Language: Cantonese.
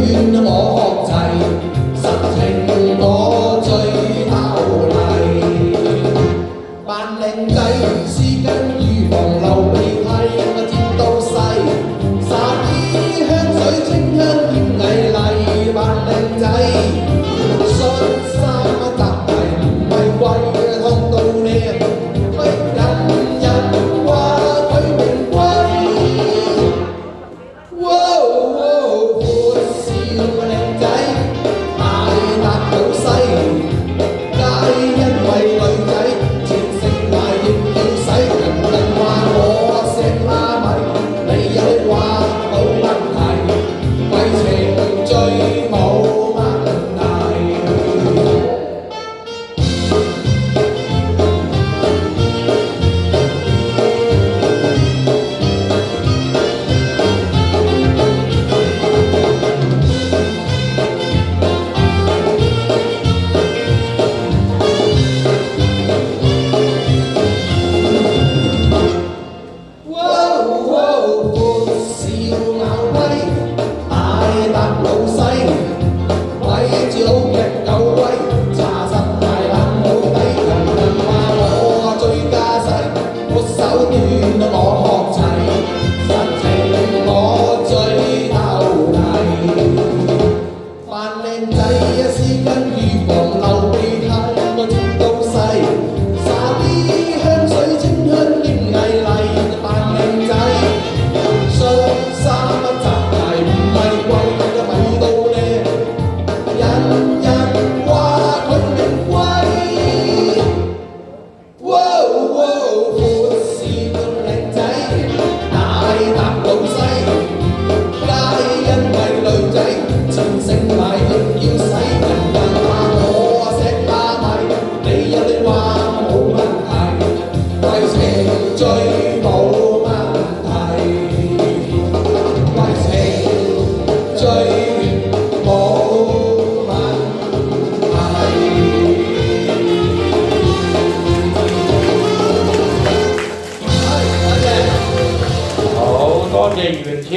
我學齊，實情我最偷麗。扮靚仔絲巾預防流鼻涕，我剪到細，撒啲香水清香兼藝麗。扮靚仔恤衫雜牌唔係貴嘅，燙到靚，逼人話佢名貴。闊少靚仔，大笪老西，皆因為女仔前食埋亦要洗。人話我錫蝦米，你有你話冇問題，為程序冇問題。老西，咪住老劇夠威，查實係冷冇底。人話我最家世，我手段我學齊，實情我最偷麗。扮靚仔絲巾預防流鼻涕，我剪到細，撒啲香水清香兼藝麗。扮靚仔恤衫雜牌唔係貴。好多謝袁超。